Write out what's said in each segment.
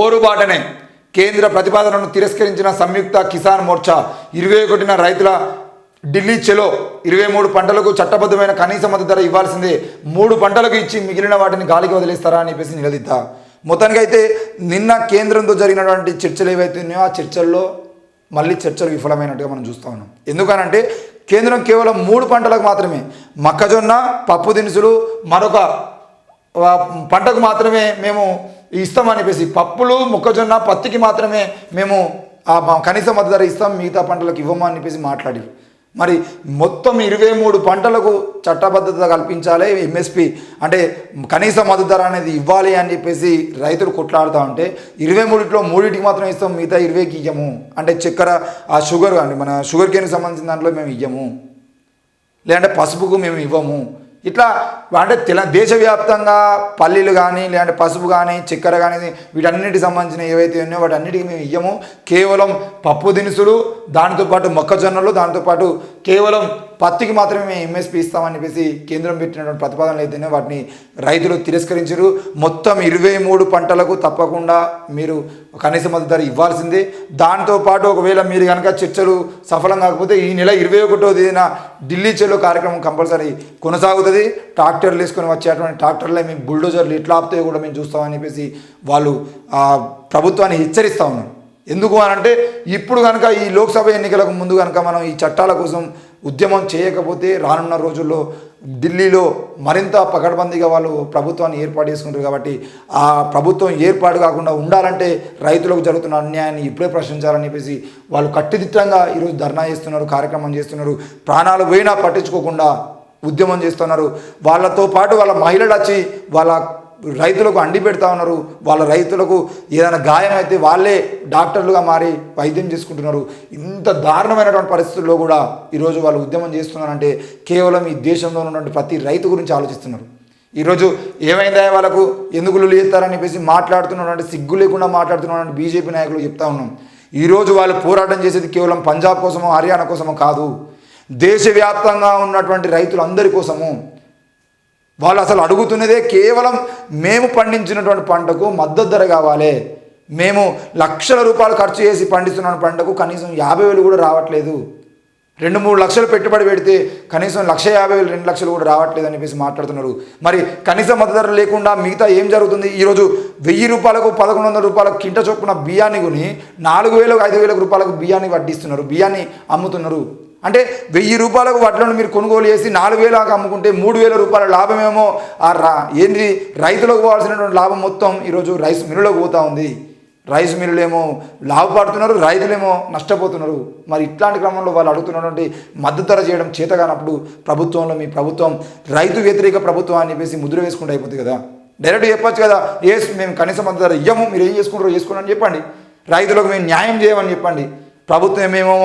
పోరుబాటనే కేంద్ర ప్రతిపాదనను తిరస్కరించిన సంయుక్త కిసాన్ మోర్చా 21న రైతుల ఢిల్లీ చెలో 23 పంటలకు చట్టబద్ధమైన కనీస మద్దతు ధర ఇవ్వాల్సిందే, 3 పంటలకు ఇచ్చి మిగిలిన వాటిని గాలికి వదిలేస్తారా అని చెప్పేసి నిలదీద్దా. మొత్తానికి అయితే నిన్న కేంద్రంతో జరిగినటువంటి చర్చలు ఏవైతే ఉన్నాయో ఆ చర్చల్లో మళ్ళీ చర్చలు విఫలమైనట్టుగా మనం చూస్తూ ఉన్నాం. ఎందుకనంటే కేంద్రం కేవలం 3 పంటలకు మాత్రమే మొక్కజొన్న, పప్పు దినుసులు, మరొక పంటకు మాత్రమే మేము ఇస్తామని చెప్పేసి, పప్పులు, మొక్కజొన్న, పత్తికి మాత్రమే మేము కనీస మద్దతు ధర ఇస్తాం, మిగతా పంటలకు ఇవ్వమని అని చెప్పేసి మాట్లాడారు. మరి మొత్తం 23 పంటలకు చట్టబద్ధత కల్పించాలి, ఎంఎస్పి అంటే కనీస మద్దతు ధర అనేది ఇవ్వాలి అని చెప్పేసి రైతులు కొట్లాడుతూ ఉంటే 23లో 3టికి మాత్రం ఇస్తాం, మిగతా 20కి ఇయ్యము. అంటే చక్కెర, ఆ షుగర్ అండి, మన షుగర్ కేన్కి సంబంధించిన దాంట్లో మేము ఇయ్యము, లేదంటే పసుపుకు మేము ఇవ్వము. ఇట్లా అంటే దేశవ్యాప్తంగా పల్లీలు కానీ, లేదంటే పసుపు కానీ, చక్కెర కానీ, వీటన్నిటికి సంబంధించిన ఏవైతే ఉన్నాయో వాటన్నిటికీ మేము ఇయ్యము. కేవలం పప్పు దినుసులు, దాంతోపాటు మొక్కజొన్నలు, దాంతోపాటు కేవలం పత్తికి మాత్రమే ఎంఎస్పి ఇస్తామని చెప్పేసి కేంద్రం పెట్టినటువంటి ప్రతిపాదనలు అయితేనే వాటిని రైతులు తిరస్కరించారు. మొత్తం 23 పంటలకు తప్పకుండా మీరు కనీస మద్దతు ధర ఇవ్వాల్సిందే. దాంతోపాటు ఒకవేళ మీరు కనుక చర్చలు సఫలం కాకపోతే ఈ నెల 21వ తేదీన ఢిల్లీ చెలో కార్యక్రమం కంపల్సరీ కొనసాగుతుంది. ట్రాక్టర్లు వేసుకొని వచ్చేటువంటి ట్రాక్టర్లే మేము బుల్డోజర్లు ఎట్లా ఆపుతాయో కూడా మేము చూస్తామని చెప్పేసి వాళ్ళు ప్రభుత్వాన్ని హెచ్చరిస్తూ ఉన్నారు. ఎందుకు అనంటే ఇప్పుడు కనుక ఈ లోక్సభ ఎన్నికలకు ముందు కనుక మనం ఈ చట్టాల కోసం ఉద్యమం చేయకపోతే రానున్న రోజుల్లో ఢిల్లీలో మరింత పకడ్బందీగా వాళ్ళు ప్రభుత్వాన్ని ఏర్పాటు చేసుకుంటారు. కాబట్టి ఆ ప్రభుత్వం ఏర్పాటు కాకుండా ఉండాలంటే రైతులకు జరుగుతున్న అన్యాయాన్ని ఇప్పుడే ప్రశ్నించాలని చెప్పేసి వాళ్ళు కట్టుదిట్టంగా ఈరోజు ధర్నా చేస్తున్నారు, కార్యక్రమం చేస్తున్నారు. ప్రాణాలు పోయినా పట్టించుకోకుండా ఉద్యమం చేస్తున్నారు. వాళ్ళతో పాటు వాళ్ళ మహిళలు వచ్చి వాళ్ళ రైతులకు అండి పెడతా ఉన్నారు. వాళ్ళ రైతులకు ఏదైనా గాయమైతే వాళ్ళే డాక్టర్లుగా మారి వైద్యం చేసుకుంటున్నారు. ఇంత దారుణమైనటువంటి పరిస్థితుల్లో కూడా ఈరోజు వాళ్ళు ఉద్యమం చేస్తున్నారంటే కేవలం ఈ దేశంలో ఉన్నటువంటి ప్రతి రైతు గురించి ఆలోచిస్తున్నారు. ఈరోజు ఏమైందా వాళ్ళకు ఎందుకు లేస్తారని చెప్పేసి మాట్లాడుతున్నటువంటి, సిగ్గు లేకుండా మాట్లాడుతున్నటువంటి బీజేపీ నాయకులు చెప్తా ఉన్నాం. ఈరోజు వాళ్ళు పోరాటం చేసేది కేవలం పంజాబ్ కోసమో, హర్యానా కోసమో కాదు, దేశవ్యాప్తంగా ఉన్నటువంటి రైతులందరి కోసము. వాళ్ళు అసలు అడుగుతున్నదే కేవలం మేము పండించినటువంటి పంటకు మద్దతు ధర కావాలి. మేము లక్షల రూపాయలు ఖర్చు చేసి పండిస్తున్న పంటకు కనీసం 50,000 కూడా రావట్లేదు. 2-3 లక్షలు పెట్టుబడి పెడితే కనీసం 1,50,000, 2 లక్షలు కూడా రావట్లేదు అని చెప్పేసి మాట్లాడుతున్నారు. మరి కనీస మద్దతు ధర లేకుండా మిగతా ఏం జరుగుతుంది? ఈరోజు 1,000 రూపాయలకు 1,100 రూపాయలకు కింట చొప్పున బియ్యాన్ని కొని 4,000, 5,000 రూపాయలకు బియ్యాన్ని వడ్డిస్తున్నారు, బియ్యాన్ని అమ్ముతున్నారు. అంటే 1,000 రూపాయలకు వడ్లను మీరు కొనుగోలు చేసి 4,000కి అమ్ముకుంటే 3,000 రూపాయల లాభమేమో ఏంటి రైతులకు పోవాల్సినటువంటి లాభం మొత్తం ఈరోజు రైస్ మిల్లులోకి పోతూ ఉంది. రైస్ మిల్లులేమో లాభపడుతున్నారు, రైతులేమో నష్టపోతున్నారు. మరి ఇట్లాంటి క్రమంలో వాళ్ళు అడుగుతున్నటువంటి మద్దతు ధర చేయడం చేతగానప్పుడు ప్రభుత్వంలో మీ ప్రభుత్వం రైతు వ్యతిరేక ప్రభుత్వం అని చెప్పేసి ముద్ర వేసుకుంటూ అయిపోతుంది కదా. డైరెక్ట్ చెప్పొచ్చు కదా, మేము కనీస మద్దతు ధర ఇయ్యము, మీరు ఏం చేసుకుంటారో చేసుకోండి అని చెప్పండి. రైతులకు మేము న్యాయం చేయమని చెప్పండి. ప్రభుత్వం ఏమేమో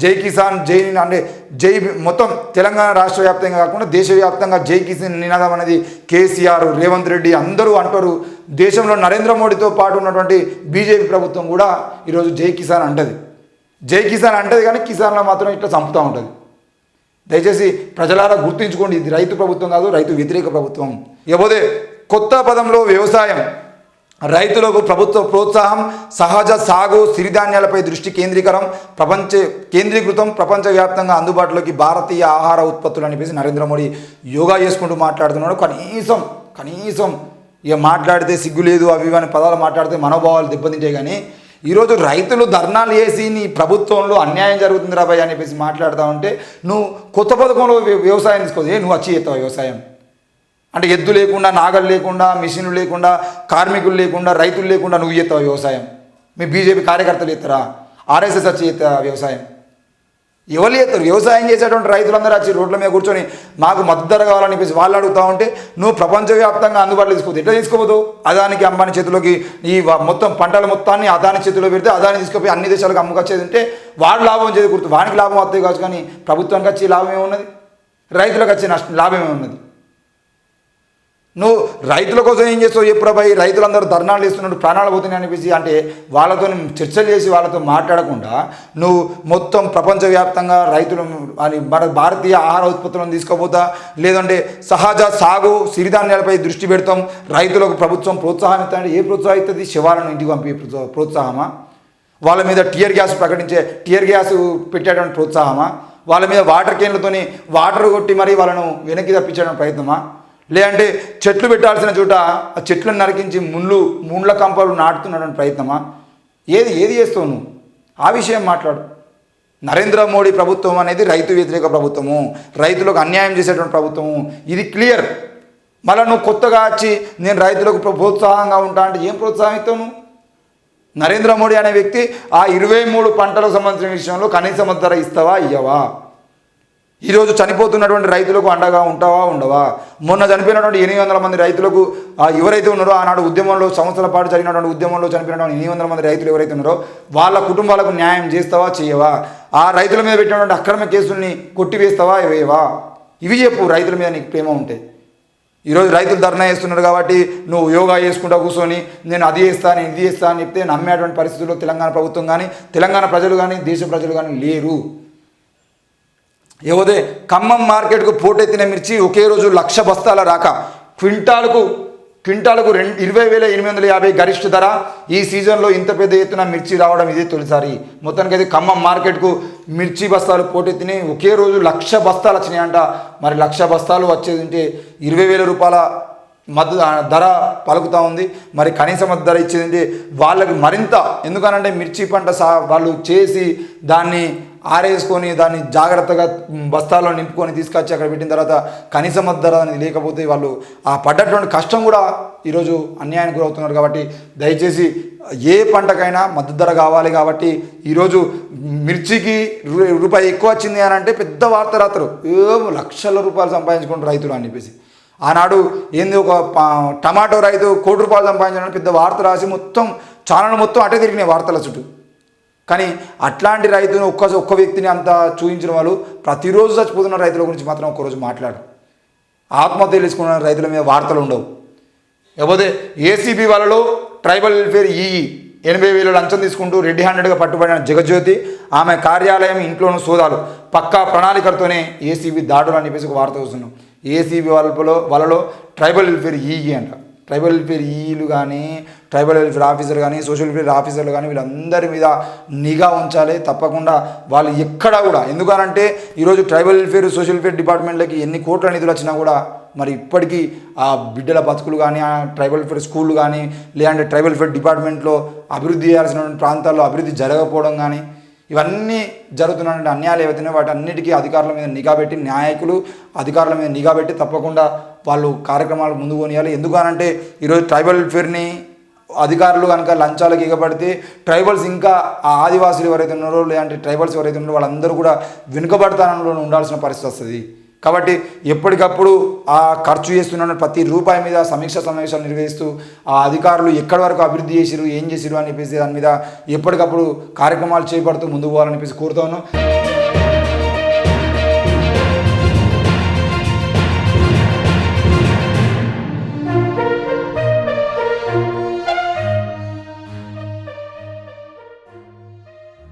జై కిసాన్, జై అంటే జై మొత్తం తెలంగాణ రాష్ట్ర వ్యాప్తంగా కాకుండా దేశవ్యాప్తంగా జై కిసాన్ నినాదం అనేది కేసీఆర్, రేవంత్ రెడ్డి అందరూ అంటారు. దేశంలో నరేంద్ర మోడీతో పాటు ఉన్నటువంటి బీజేపీ ప్రభుత్వం కూడా ఈరోజు జై కిసాన్ అంటది. జై కిసాన్ అంటది కానీ కిసాన్లో మాత్రం ఇట్లా చంపుతూ ఉంటుంది. దయచేసి ప్రజలారా గుర్తుంచుకోండి, ఇది రైతు ప్రభుత్వం కాదు, రైతు వ్యతిరేక ప్రభుత్వం. ఇకపోతే కొత్త పదంలో వ్యవసాయం, రైతులకు ప్రభుత్వ ప్రోత్సాహం, సహజ సాగు, సిరిధాన్యాలపై దృష్టి కేంద్రీకృతం, ప్రపంచవ్యాప్తంగా అందుబాటులోకి భారతీయ ఆహార ఉత్పత్తులు అని చెప్పేసి నరేంద్ర మోడీ యోగా చేసుకుంటూ మాట్లాడుతున్నాడు. కనీసం ఇక మాట్లాడితే సిగ్గు లేదు, అవి ఇవన్నీ పదాలు మాట్లాడితే మనోభావాలు దెబ్బతింటాయి. కానీ ఈరోజు రైతులు ధర్నాలు చేసి నీ ప్రభుత్వంలో అన్యాయం జరుగుతుంది రాబాయ్ అని చెప్పేసి మాట్లాడుతూ ఉంటే నువ్వు కొత్త పథకంలో వ్యవసాయం తీసుకోవచ్చు. నువ్వు వచ్చి చేస్తావు వ్యవసాయం అంటే ఎద్దు లేకుండా, నాగలు లేకుండా, మిషన్లు లేకుండా, కార్మికులు లేకుండా, రైతులు లేకుండా నువ్వు చేస్తావు వ్యవసాయం? మీ బీజేపీ కార్యకర్తలు చేస్తారా? ఆర్ఎస్ఎస్ వచ్చి చేస్తారా వ్యవసాయం? ఎవరు చేస్తారు? వ్యవసాయం చేసేటువంటి రైతులందరూ వచ్చి రోడ్ల మీద కూర్చొని మాకు మద్దతు ధర కావాలని చెప్పేసి వాళ్ళు అడుగుతూ ఉంటే నువ్వు ప్రపంచవ్యాప్తంగా అందుబాటులో తీసుకోవద్దు. ఎట్లా తీసుకోవద్దు? అదానికి, అంబానీ చేతిలోకి ఈ మొత్తం పంటల మొత్తాన్ని అదాని చేతిలో పెడితే అదాని తీసుకుపోయి అన్ని దేశాలకు అమ్ముకొచ్చేది ఉంటే వాడు లాభం చేకూరుతుంది, వానికి లాభం వస్తాయి కావచ్చు. కానీ ప్రభుత్వానికి వచ్చే లాభం ఏమున్నది? రైతులకు వచ్చే లాభం ఏమున్నది? నువ్వు రైతుల కోసం ఏం చేస్తావు చెప్పురా భయ్, రైతులందరూ ధర్నాలు చేస్తున్నట్టు ప్రాణాలు పోతున్నాయి అనిపించి అంటే వాళ్ళతో చర్చలు చేసి వాళ్ళతో మాట్లాడకుండా నువ్వు మొత్తం ప్రపంచవ్యాప్తంగా రైతులు అని మన భారతీయ ఆహార ఉత్పత్తులను తీసుకుపోతా, లేదంటే సహజ సాగు సిరిధాన్యాలపై దృష్టి పెడతాం, రైతులకు ప్రభుత్వం ప్రోత్సాహం ఇస్తానంటే ఏ ప్రోత్సాహం ఇస్తుంది? శివాలను ఇంటికి పంపి ప్రోత్సాహమా? వాళ్ళ మీద టియర్ గ్యాస్ పెట్టేటువంటి ప్రోత్సాహమా? వాళ్ళ మీద వాటర్ క్యాన్లతోని వాటర్ కొట్టి మరీ వాళ్ళను వెనక్కి తప్పించడం ప్రయత్నమా? లేదంటే చెట్లు పెట్టాల్సిన చోట ఆ చెట్లను నరికించి ముండ్ల కంపలు నాటుతున్నటువంటి ప్రయత్నమా? ఏది చేస్తావు నువ్వు? ఆ విషయం మాట్లాడు. నరేంద్ర మోడీ ప్రభుత్వం అనేది రైతు వ్యతిరేక ప్రభుత్వము, రైతులకు అన్యాయం చేసేటువంటి ప్రభుత్వము, ఇది క్లియర్. మళ్ళీ నువ్వు కొత్తగా వచ్చి నేను రైతులకు ప్రోత్సాహంగా ఉంటా అంటే ఏం ప్రోత్సాహం ఇస్తావు నువ్వు? నరేంద్ర మోడీ అనే వ్యక్తి ఆ 23 పంటలకు సంబంధించిన విషయంలో కనీస మద్దతు ధర ఇస్తావా ఇయ్యవా? ఈరోజు చనిపోతున్నటువంటి రైతులకు అండగా ఉంటావా ఉండవా? మొన్న చనిపోయినటువంటి 800 మంది రైతులకు ఎవరైతే ఉన్నారో ఆనాడు ఉద్యమంలో సంవత్సరాల పాటు జరిగినటువంటి ఉద్యమంలో చనిపోయినటువంటి 800 మంది రైతులు ఎవరైతే ఉన్నారో వాళ్ళ కుటుంబాలకు న్యాయం చేస్తావా చేయవా? ఆ రైతుల మీద పెట్టినటువంటి అక్రమ కేసుల్ని కొట్టివేస్తావా వేయవా? ఇవి చెప్పు. రైతుల మీద నీకు ప్రేమ ఉంటే. ఈరోజు రైతులు ధర్నా చేస్తున్నారు కాబట్టి నువ్వు యోగా చేసుకుంటా కూర్చొని నేను అది చేస్తాను ఇది చేస్తా అని చెప్తే నమ్మేటువంటి పరిస్థితుల్లో తెలంగాణ ప్రభుత్వం కానీ తెలంగాణ ప్రజలు కానీ దేశ ప్రజలు కానీ లేరు. ఏవోదే ఖమ్మం మార్కెట్కు పోటెత్తిన మిర్చి ఒకే రోజు 1,00,000 బస్తాల రాక క్వింటాలకు 20,850 గరిష్ట ధర. ఈ సీజన్లో ఇంత పెద్ద ఎత్తున మిర్చి రావడం ఇదే తొలిసారి. మొత్తానికి అయితే ఖమ్మం మార్కెట్కు మిర్చి బస్తాలు పోటెత్తినాయి. ఒకే రోజు 1,00,000 బస్తాలు వచ్చినాయంట. మరి 1,00,000 బస్తాలు వచ్చేది ఉంటే 20,000 రూపాయల ధర పలుకుతూ ఉంది. మరి కనీస మద్దతు ధర ఇచ్చేది వాళ్ళకి మరింత, ఎందుకనంటే మిర్చి పంట వాళ్ళు చేసి దాన్ని ఆరేసుకొని దాన్ని జాగ్రత్తగా బస్తాల్లో నింపుకొని తీసుకొచ్చి అక్కడ పెట్టిన తర్వాత కనీస మద్దతు ధర అనేది లేకపోతే వాళ్ళు ఆ పడ్డటువంటి కష్టం కూడా ఈరోజు అన్యాయానికి గురవుతున్నారు. కాబట్టి దయచేసి ఏ పంటకైనా మద్దతు ధర కావాలి. కాబట్టి ఈరోజు మిర్చికి రూపాయి ఎక్కువ వచ్చింది అని అంటే పెద్ద వార్త రాత్రు లక్షల రూపాయలు సంపాదించుకుంటారు రైతులు అని చెప్పేసి. ఆనాడు ఏంది ఒక టమాటో రైతు 1 కోటి రూపాయలు సంపాదించాలని పెద్ద వార్త రాసి మొత్తం ఛానల్ మొత్తం అటే తిరిగినాయి వార్తల చుట్టూ. కానీ అట్లాంటి రైతును ఒక్క వ్యక్తిని అంత చూపించిన వాళ్ళు ప్రతిరోజు చచ్చిపోతున్న రైతుల గురించి మాత్రం ఒక్కరోజు మాట్లాడు. ఆత్మహత్య తెలుసుకున్న రైతుల మీద వార్తలు ఉండవు. లేకపోతే ఏసీబీ వాళ్ళలో ట్రైబల్ వెల్ఫేర్ 80,000 లంచం తీసుకుంటూ రెడ్ హ్యాండెడ్గా పట్టుబడిన జగజ్యోతి, ఆమె కార్యాలయం ఇంట్లోనూ సోదాలు, పక్కా ప్రణాళికలతోనే ఏసీబీ దాడులు అని చెప్పేసి ఒక వార్త వస్తున్నాం. ఏసీబీ వాళ్ళలో ట్రైబల్ వెల్ఫేర్ అంట. ట్రైబల్ వెల్ఫేర్ ఈలు కానీ ట్రైబల్ వెల్ఫేర్ ఆఫీసర్ కానీ సోషల్ వెల్ఫేర్ ఆఫీసర్లు కానీ వీళ్ళందరి మీద నిఘా ఉంచాలి తప్పకుండా. వాళ్ళు ఎక్కడా కూడా, ఎందుకనంటే ఈరోజు ట్రైబల్ వెల్ఫేర్ సోషల్ వెల్ఫేర్ డిపార్ట్మెంట్లకి ఎన్ని కోట్ల నిధులు వచ్చినా కూడా మరి ఇప్పటికీ ఆ బిడ్డల బతుకులు కానీ ఆ ట్రైబల్ వెల్ఫేర్ స్కూళ్ళు కానీ లేదంటే ట్రైబల్ వెల్ఫేర్ డిపార్ట్మెంట్లో అభివృద్ధి చేయాల్సిన ప్రాంతాల్లో అభివృద్ధి జరగకపోవడం కానీ ఇవన్నీ జరుగుతున్నటువంటి అన్యాయాలు ఏవైతున్నాయో వాటి అన్నిటికీ అధికారుల మీద నిఘా పెట్టి, నాయకులు అధికారుల మీద నిఘా పెట్టి తప్పకుండా వాళ్ళు కార్యక్రమాలు ముందు కొనియాలి. ఎందుకనంటే ఈరోజు ట్రైబల్ వెల్ఫేర్ని అధికారులు కనుక లంచాలకు ఎగబడితే ట్రైబల్స్ ఇంకా ఆ ఆదివాసులు ఎవరైతే ఉన్నారో లేదంటే ట్రైబల్స్ ఎవరైతే ఉన్నారో వాళ్ళందరూ కూడా వెనుకబడతానంలో ఉండాల్సిన పరిస్థితి వస్తుంది. కాబట్టి ఎప్పటికప్పుడు ఆ ఖర్చు చేస్తున్న ప్రతి రూపాయి మీద సమావేశాలు నిర్వహిస్తూ ఆ అధికారులు ఎక్కడి వరకు అభివృద్ధి చేసిరు ఏం చేసిరు అని చెప్పేసి దాని మీద ఎప్పటికప్పుడు కార్యక్రమాలు చేపడుతూ ముందుకు పోవాలని చెప్పేసి కోరుతా ఉన్నాం.